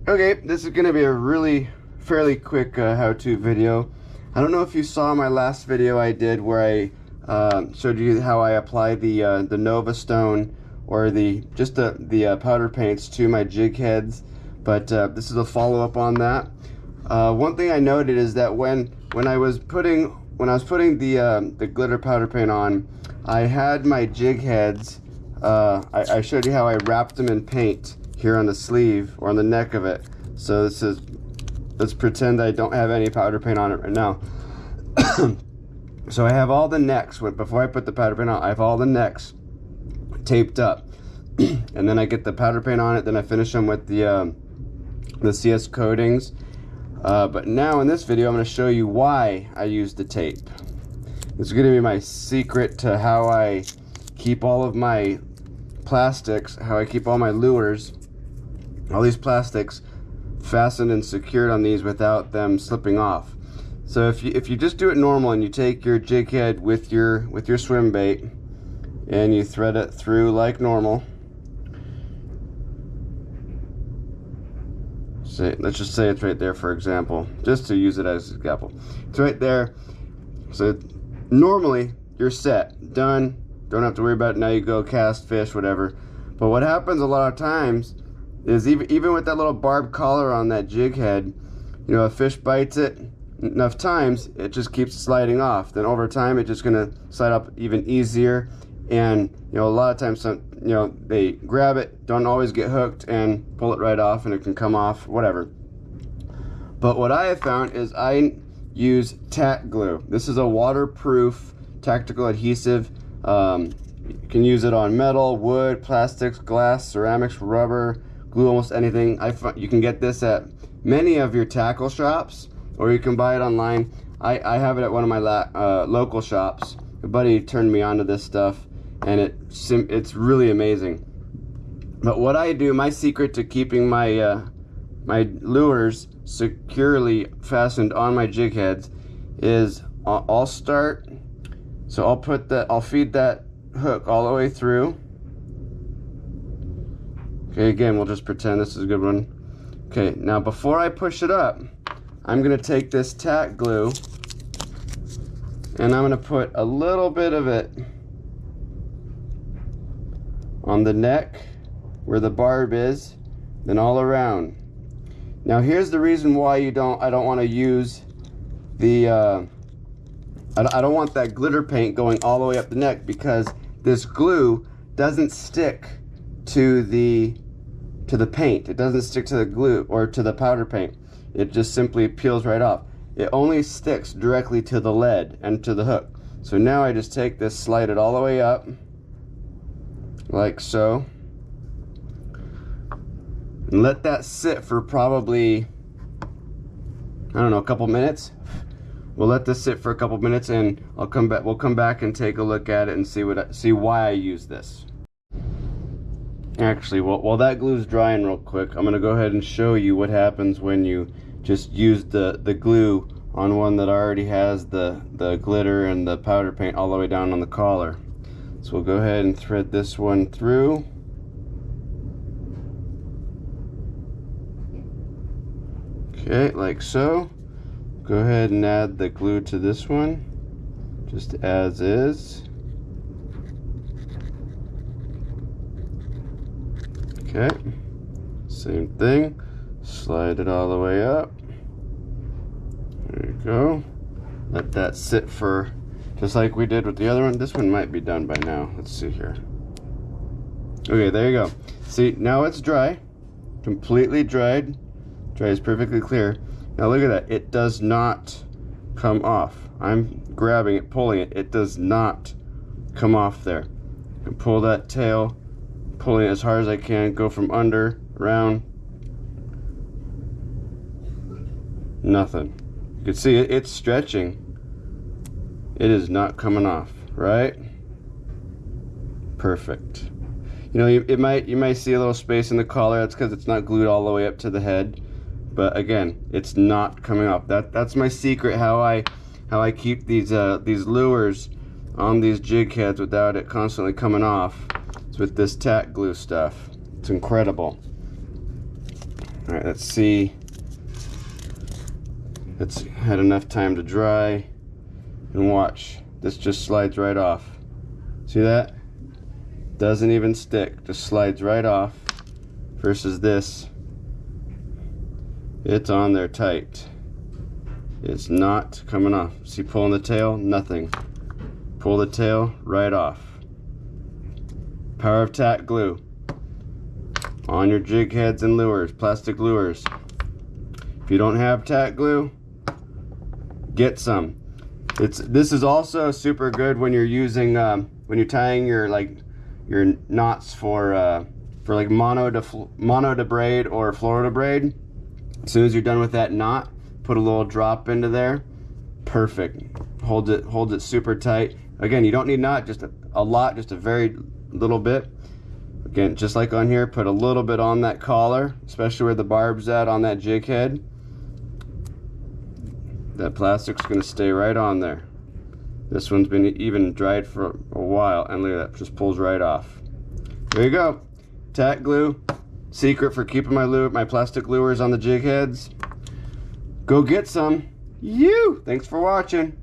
Okay, this is going to be a really fairly quick how-to video. I don't know if you saw my last video I did where I showed you how I apply the Nova Stone or the powder paints to my jig heads, but this is a follow-up on that. One thing I noted is that when I was putting the glitter powder paint on, I had my jig heads. I showed you how I wrapped them in paint here on the sleeve or on the neck of it. So let's pretend I don't have any powder paint on it right now. So I have all the necks, before I put the powder paint on, I have all the necks taped up. And then I get the powder paint on it, then I finish them with the CS coatings. But now in this video I'm going to show you why I use the tape. It's going to be my secret to how I keep all of my plastics, how I keep all my lures, all these plastics fastened and secured on these without them slipping off. So if you just do it normal and you take your jig head with your swim bait and you thread it through like normal. Let's just say it's right there, for example, just to use it as an example. It's right there. So normally you're set, done, don't have to worry about it. Now you go cast, fish, whatever. But what happens a lot of times is even with that little barb collar on that jig head, you know, a fish bites it enough times, it just keeps sliding off. Then over time, it's just gonna slide up even easier. And you know, a lot of times, they grab it, don't always get hooked, and pull it right off, and it can come off, whatever. But what I have found is I use TACGLUE. This is a waterproof tactical adhesive. You can use it on metal, wood, plastics, glass, ceramics, rubber, glue, almost anything. You can get this at many of your tackle shops, or you can buy it online. I have it at one of my local shops. A buddy turned me on to this stuff, and it's really amazing. But what I do, my secret to keeping my my lures securely fastened on my jig heads is I'll start. So I'll feed that hook all the way through. Okay, again, we'll just pretend this is a good one. Okay, now before I push it up, I'm gonna take this tack glue and I'm gonna put a little bit of it on the neck where the barb is, then all around. Now here's the reason why I don't want to use the I don't want that glitter paint going all the way up the neck, because this glue doesn't stick to the paint. It doesn't stick to the glue or to the powder paint. It just simply peels right off. It only sticks directly to the lead and to the hook. So now I just take this, slide it all the way up, like so, and let that sit for probably, I don't know, a couple minutes. We'll let this sit for a couple minutes, and we'll come back and take a look at it and see why I use this. Actually, while that glue's drying real quick, I'm gonna go ahead and show you what happens when you just use the glue on one that already has the glitter and the powder paint all the way down on the collar. So we'll go ahead and thread this one through. Okay, like so. Go ahead and add the glue to this one, just as is. Okay, same thing, slide it all the way up. There you go. Let that sit for, just like we did with the other one. This one might be done by now. Let's see here. Okay, there you go. See, now it's dry, completely dried. Dries perfectly clear. Now look at that, it does not come off. I'm grabbing it, pulling it, it does not come off there. I can pull that tail, pulling it as hard as I can, go from under, around, nothing. You can see it's stretching. It is not coming off, right? Perfect. You know, you might see a little space in the collar. That's because it's not glued all the way up to the head. But again, it's not coming off. That's my secret, how I keep these lures on these jig heads without it constantly coming off. It's with this tack glue stuff. It's incredible. All right, let's see. It's had enough time to dry, and watch. This just slides right off. See that? Doesn't even stick, just slides right off. Versus this, it's on there tight. It's not coming off. See, pulling the tail, nothing. Pull the tail, right off. Power of TACGLUE on your jig heads and lures, plastic lures. If you don't have TACGLUE, get some. This is also super good when you're using when you're tying your knots for like mono to braid or floral to braid. As soon as you're done with that knot, put a little drop into there. Perfect. Holds it super tight. Again, you don't need knot, just a lot, just a very little bit. Again, just like on here, put a little bit on that collar, especially where the barb's at on that jig head. That plastic's gonna stay right on there. This one's been even dried for a while, and look at that, just pulls right off. There you go. TACGLUE, secret for keeping my plastic lures on the jig heads. Go get some. Thanks for watching.